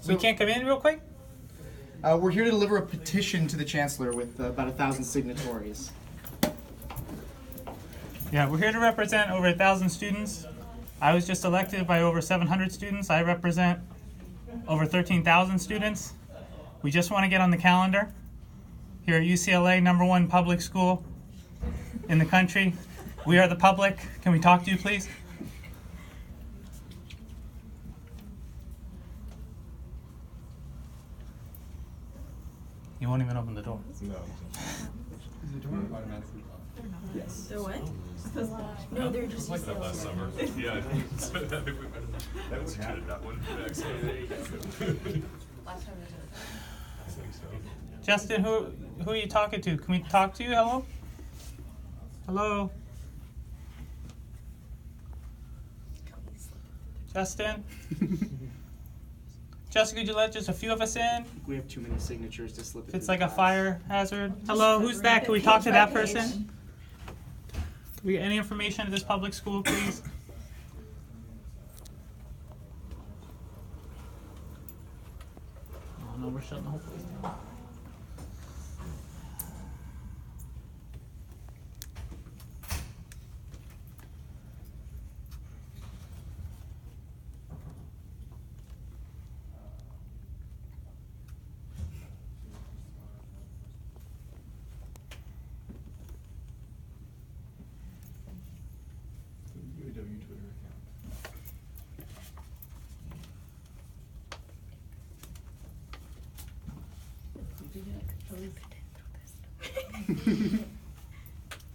We can't come in real quick? We're here to deliver a petition to the Chancellor with about 1,000 signatories. Yeah, we're here to represent over 1,000 students. I was just elected by over 700 students. I represent over 13,000 students. We just want to get on the calendar. Here at UCLA, #1 public school in the country. We are the public. Can we talk to you, please? You won't even open the door. No. Is the door automatically locked? Yes. They're what? No, they're just Like that last summer. Yeah, I think so. That was good at that one. Actually. Last time we did I think so. Justin, who are you talking to? Can we talk to you? Hello? Hello? Justin? Justin, could you let just a few of us in? We have too many signatures to slip. If it's like a fire hazard. Hello, who's that? Can we talk to that person? We get any information at this public school, please? Oh no, we're shutting the whole place down. UAW Twitter account.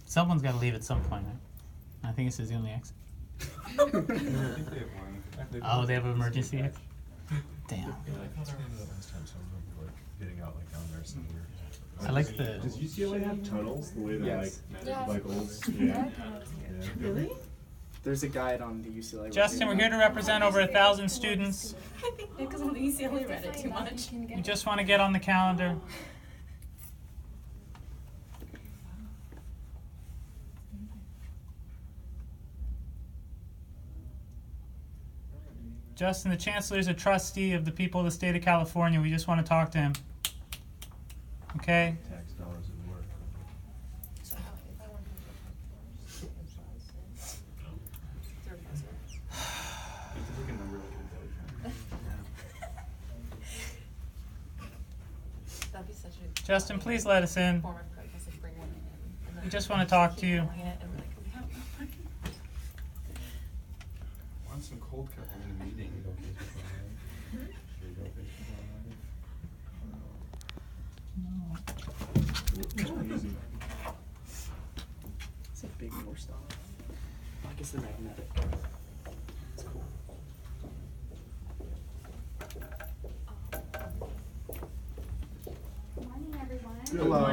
Someone's got to leave at some point, right? I think this is the only exit. I think they have one. Oh, they have an emergency exit? Damn. Yeah, I thought I remember that last time someone was like getting out like down there somewhere. I like the... Does UCLA have tunnels the way that Yes. like old? Yeah. Really? There's a guide on the UCLA. Justin, we're here to represent over 1,000 students. I think because on the UCLA read it too much. We just want to get on the calendar. Justin, the Chancellor is a trustee of the people of the state of California. We just want to talk to him. Okay? Tax dollars at work. That'd be such a Justin, please let us in. form of protest if bring one in. And then We just want to talk to you. bring it and be like, we have no money. Want some cold cup in the meeting? It's a big more stuff. I guess the magnetic. It's cool. Good morning, everyone. Hello.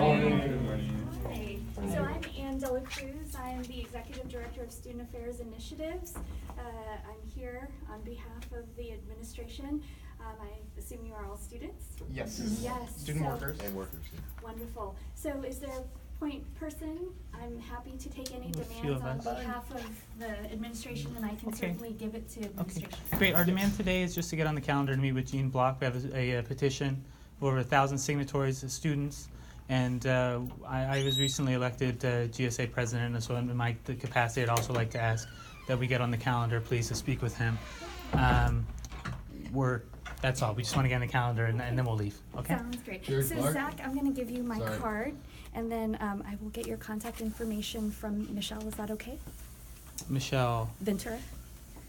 Good morning. Hi. So I'm Ann Dela Cruz. I am the Executive Director of Student Affairs Initiatives. I'm here on behalf of the administration. I assume you are all students? Yes. Yes. Student so- workers. And workers. Wonderful. So is there a point person? I'm happy to take any A few demands of on us. behalf of the administration, and I can Okay. certainly give it to Okay, administration. great. Our demand today is just to get on the calendar to meet with Gene Block. We have a petition, over 1,000 signatories of students. And I was recently elected GSA president, and so in my capacity, I'd also like to ask that we get on the calendar, please, to speak with him. That's all. We just want to get on the calendar, and then we'll leave. Okay? Sounds great. Jared So Clark? Zach, I'm gonna give you my Sorry. card, and then I will get your contact information from Michelle. Is that okay? Michelle, Ventura?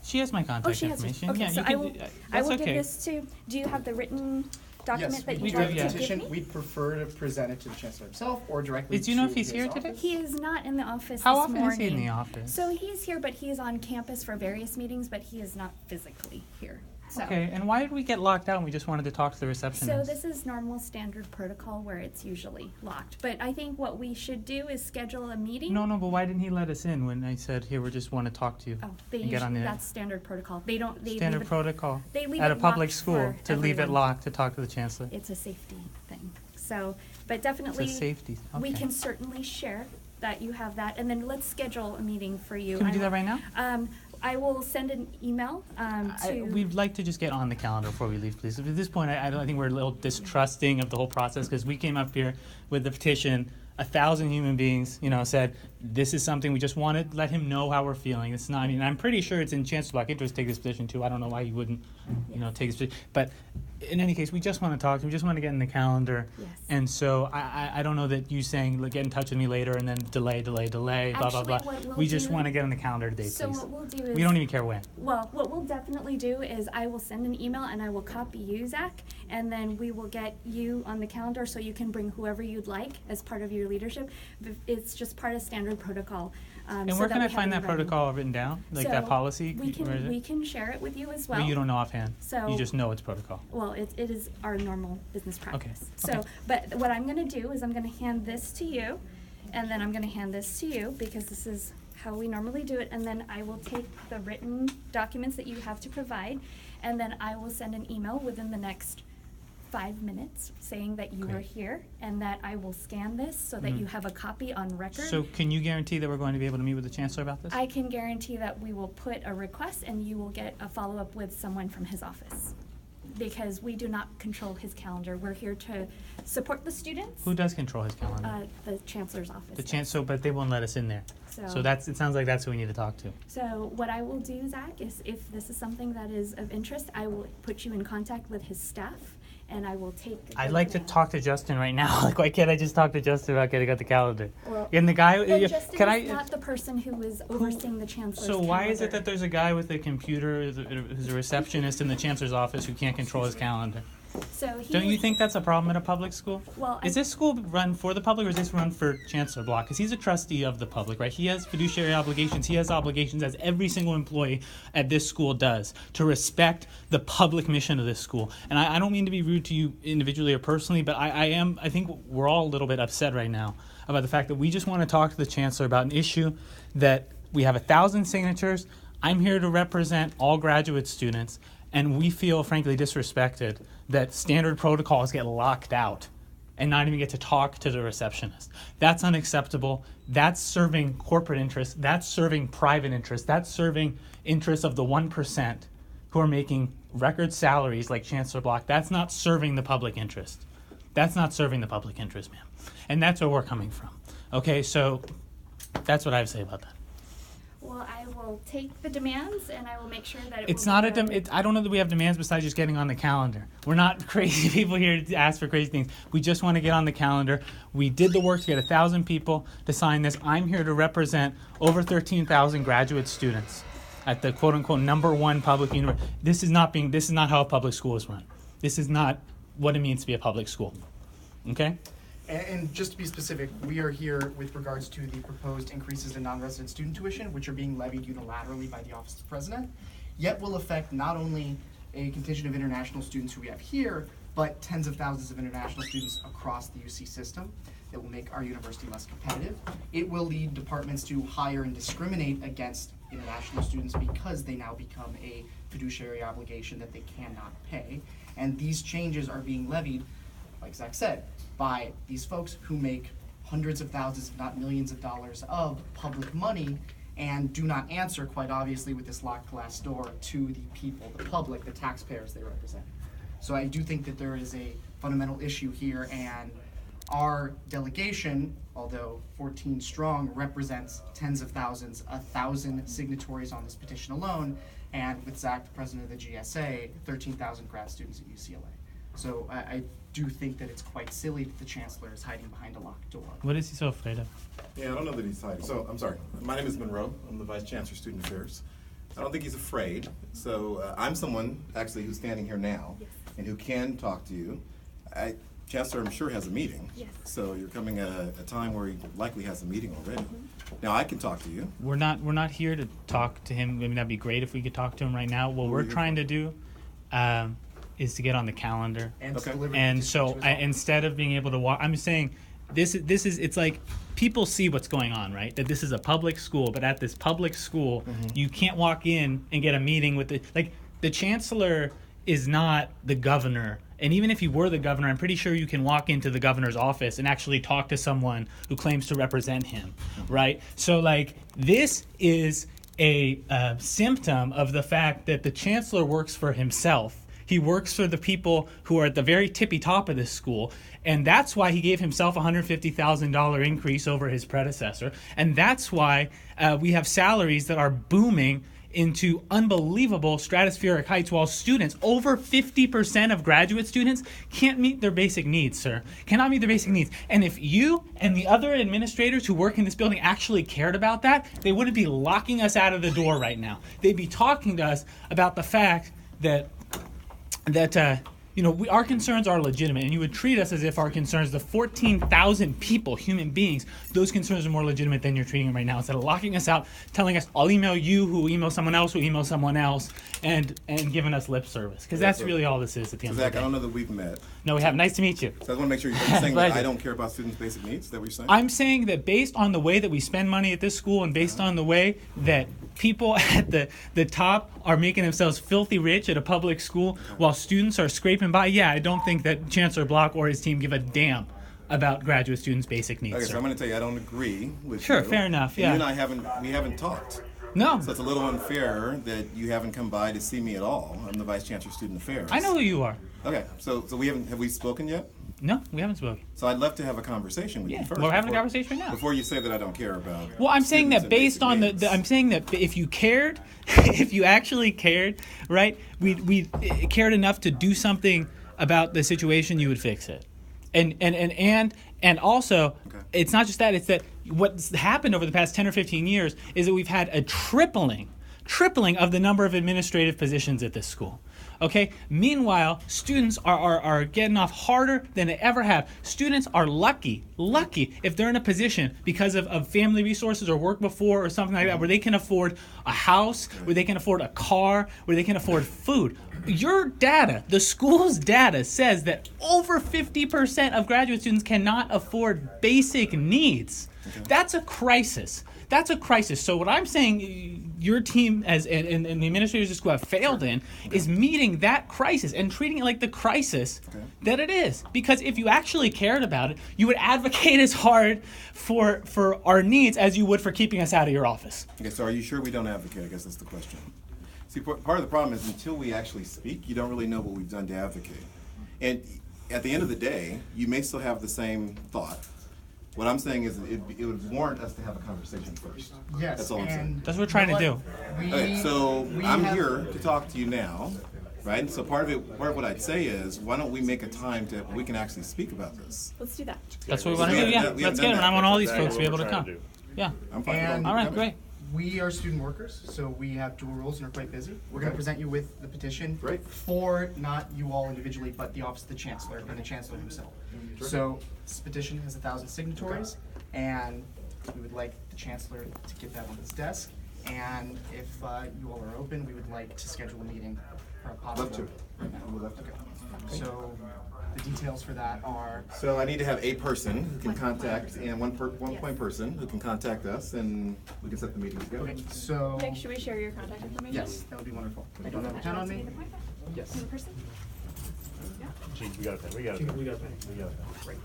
she has my contact Oh, she has yours. information. Okay, Yeah, so you I can will, do- I that's will okay. give this to, do you have the written document Yes, that we you'd do like have to a give petition. me? We'd prefer to present it to the Chancellor himself or directly Do you know to if he's his here office. today? He is not in the office How this often morning. is he in the office? So he's here, but he is on campus for various meetings, but he is not physically here. So. Okay, and why did we get locked out and we just wanted to talk to the So receptionist? this is normal standard protocol where it's usually locked. But I think what we should do is schedule a meeting. No, but why didn't he let us in when I said, here, we just want to talk to you? Oh, they and get on usually, the that's standard protocol. They don't, they standard leave it, protocol they leave at it a public locked school for to leave it everyone. locked to talk to the chancellor. It's a safety thing. So, but It's definitely. a safety. We Okay. can certainly share that you have that, and then let's schedule a meeting for you. Can we do I'm- that right now? I will send an email to. We'd like to just get on the calendar before we leave, please. At this point, I think we're a little distrusting of the whole process because we came up here with the petition. 1,000 human beings, said this is something we just want to let him know how we're feeling. It's not. I mean, I'm pretty sure it's in Chancellor Block interest to take this position too. I don't know why he wouldn't, take this position. But in any case, we just want to talk. We just want to get in the calendar. Yes. And so I don't know that you saying get in touch with me later and then delay, blah Actually, blah. what we'll We just do- want to get on the calendar today, So please. what we'll do is. We don't even care when. Well, what we'll definitely do is I will send an email and I will copy you, Zach, and then we will get you on the calendar so you can bring whoever you'd like as part of your leadership. It's just part of standard protocol. And so where that can we I find have that it ready. protocol written down, like that So policy? We Where is it? we can share it with you as well. But you don't know offhand. So- you just know it's protocol. Well, it is our normal business practice. So, okay. but what I'm gonna do is I'm gonna hand this to you, and then I'm gonna hand this to you, because this is how we normally do it, and then I will take the written documents that you have to provide, and then I will send an email within the next 5 minutes saying that you are Great. here, and that I will scan this so that you have a copy on record. So can you guarantee that we're going to be able to meet with the Chancellor about this? I can guarantee that we will put a request and you will get a follow-up with someone from his office. Because we do not control his calendar. We're here to support the students. Who does control his calendar? The chancellor's office. The does. but they won't let us in there. So it sounds like that's who we need to talk to. So what I will do, Zach, is if this is something that is of interest, I will put you in contact with his staff, and I will take. I'd like to talk to Justin right now. Like, why can't I just talk to Justin about getting out the calendar? Well, And the guy, But Justin can is I? not the person who is overseeing the chancellor's So why is it calendar. that there's a guy with a computer who's a receptionist in the Chancellor's office who can't control his calendar? So he Don't you is- think that's a problem at a public school? Well, Is this school run for the public or is this run for Chancellor Block? Because he's a trustee of the public, right? He has fiduciary obligations. He has obligations, as every single employee at this school does, to respect the public mission of this school. And I don't mean to be rude to you individually or personally, but I think we're all a little bit upset right now about the fact that we just want to talk to the Chancellor about an issue that we have 1,000 signatures. I'm here to represent all graduate students, and we feel frankly disrespected that standard protocols get locked out and not even get to talk to the receptionist. That's unacceptable. That's serving corporate interests. That's serving private interests. That's serving interests of the 1% who are making record salaries like Chancellor Block. That's not serving the public interest. That's not serving the public interest, ma'am. And that's where we're coming from. Okay, so that's what I have to say about that. Well, I will take the demands and I will make sure that it It's will not be a ready. I don't know that we have demands besides just getting on the calendar. We're not crazy people here to ask for crazy things. We just want to get on the calendar. We did the work to get 1,000 people to sign this. I'm here to represent over 13,000 graduate students at the quote unquote #1 public university. This is not how a public school is run. This is not what it means to be a public school. Okay? And just to be specific, we are here with regards to the proposed increases in non-resident student tuition, which are being levied unilaterally by the Office of the President, yet will affect not only a contingent of international students who we have here, but tens of thousands of international students across the UC system. It will make our university less competitive. It will lead departments to hire and discriminate against international students because they now become a fiduciary obligation that they cannot pay. And these changes are being levied, like Zach said, by these folks who make hundreds of thousands, if not millions of dollars of public money and do not answer, quite obviously, with this locked glass door to the people, the public, the taxpayers they represent. So I do think that there is a fundamental issue here, and our delegation, although 14 strong, represents tens of thousands, 1,000 signatories on this petition alone, and with Zach, the president of the GSA, 13,000 grad students at UCLA. So I do think that it's quite silly that the chancellor is hiding behind a locked door. What is he so afraid of? Yeah, I don't know that he's hiding. So, I'm sorry. My name is Monroe. I'm the Vice Chancellor of Student Affairs. I don't think he's afraid. So, I'm someone, actually, who's standing here now and who can talk to you. Chancellor, I'm sure, has a meeting. Yes. So, you're coming at a time where he likely has a meeting already. Now, I can talk to you. We're not here to talk to him. I mean, that'd be great if we could talk to him right now. What Who are we're you trying to do is to get on the calendar. And Okay. deliver the And petition so to his office. instead of being able to walk, I'm saying this is it's like people see what's going on, right? That this is a public school, but at this public school, you can't walk in and get a meeting with the chancellor is not the governor. And even if he were the governor, I'm pretty sure you can walk into the governor's office and actually talk to someone who claims to represent him, right? So this is a symptom of the fact that the chancellor works for himself. He works for the people who are at the very tippy top of this school, and that's why he gave himself a $150,000 increase over his predecessor, and that's why we have salaries that are booming into unbelievable stratospheric heights, while students, over 50% of graduate students, can't meet their basic needs, sir. Cannot meet their basic needs. And if you and the other administrators who work in this building actually cared about that, they wouldn't be locking us out of the door right now. They'd be talking to us about the fact that our concerns are legitimate, and you would treat us as if our concerns, the 14,000 people, human beings, those concerns are more legitimate than you're treating them right now. Instead of locking us out, telling us, I'll email you, who will email someone else, and giving us lip service. Because that's really all this is at the end Zach, of the I day. don't know that we've met. No, we have. Nice to meet you. So I want to make sure you're saying that I Pleasure. don't care about students' basic needs. Is that what you're saying? I'm saying that based on the way that we spend money at this school, and based on the way that people at the top are making themselves filthy rich at a public school while students are scraping by, I don't think that Chancellor Block or his team give a damn about graduate students' basic needs. Okay, sir. so I'm going to tell you I don't agree with Sure, you. fair enough, And yeah. you and I haven't talked. No, So it's a little unfair that you haven't come by to see me at all. I'm the Vice Chancellor of Student Affairs. I know who you are. Okay, so have we spoken yet? No, we haven't spoken. So I'd love to have a conversation with Yeah, you first. we're having a before- conversation right now. Before you say that I don't care about. Well, I'm saying students that and based basic on needs. I'm saying that if you cared, if you actually cared, right, we cared enough to do something about the situation, you would fix it. And also, it's not just that, it's that what's happened over the past 10 or 15 years is that we've had a tripling of the number of administrative positions at this school. Okay? Meanwhile, students are getting off harder than they ever have. Students are lucky if they're in a position because of family resources or work before or something like that, where they can afford a house, where they can afford a car, where they can afford food. Your data, the school's data, says that over 50% of graduate students cannot afford basic needs. That's a crisis. That's a crisis. So what I'm saying your team and the administrators of school have failed in is meeting that crisis and treating it like the crisis that it is. Because if you actually cared about it, you would advocate as hard for our needs as you would for keeping us out of your office. Okay, so are you sure we don't advocate? I guess that's the question. See, part of the problem is until we actually speak, you don't really know what we've done to advocate. And at the end of the day, you may still have the same thought. What I'm saying is it would warrant us to have a conversation first. Yes, That's all I'm saying. and That's what we're trying to do. Okay, so we I'm have- here to talk to you now, right? And so part of what I'd say is, why don't we make a time we can actually speak about this? Let's do that. That's what we want to We do, haven't- yeah. we Let's haven't get it. done And I that. want all these Exactly folks to be what able to we're trying come. to do. Yeah. I'm fine. And- All right, great. We are student workers, so we have dual roles and are quite busy. We're going to Okay. present you with the petition Great. for not you all individually, but the office of the chancellor and the chancellor himself. So this petition has 1,000 signatories, and we would like the chancellor to get that on his desk. And if you all are open, we would like to schedule a meeting for a possible. Love to. Right now. We'd love to. Okay. So the details for that are. So I need to have a person who can contact, and one point person who can contact us, and we can set the meeting together. Okay. So. Nick, should we share your contact information? Yes, that would be wonderful. I don't have a pen on me. Yes. In person? Gee, we got a pen, we got a pen. We got a pen.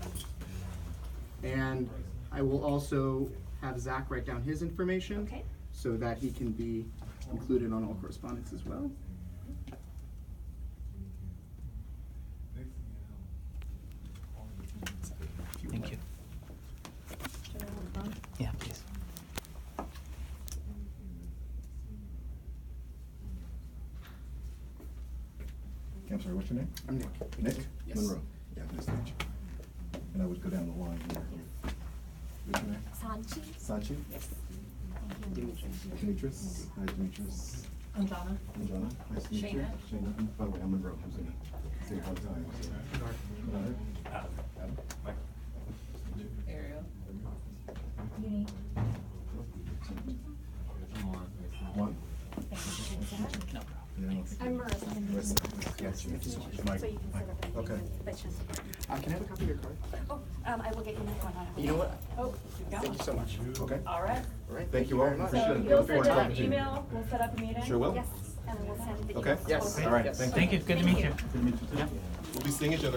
And I will also have Zach write down his information. Okay. So that he can be included on all correspondence as well. Thank you. Yeah, please. I'm sorry, what's your name? I'm Nick. Nick? Yes. Monroe. Yeah, nice to meet you. And I would go down the line here. What's your name? Sanchi? Sanchi? Yes. Demetrius? Hi, Demetrius. I'm Donna. I'm Jonah. Nice to meet you. Shayna. Shayna. By the way, I'm Monroe. I'm saying, say it all the time. Bernard. Adam. Ariel. Juan. No. Yeah. I'm Marissa. Marissa. Yes, So you can set up Okay. Can I have a copy of your card? Oh, I will get you one on. You know what? Oh, Thank you so much. Okay. All right. All right. Thank you all. very much. Appreciate it. You'll Look forward send to out talking an to you. email, we'll set up a meeting. Sure will. Yes, and we'll send the Okay. emails. Yes. All right. Yes. Thank you. Thank you. Good to meet you. Good to meet you too. Yeah. We'll be seeing each other.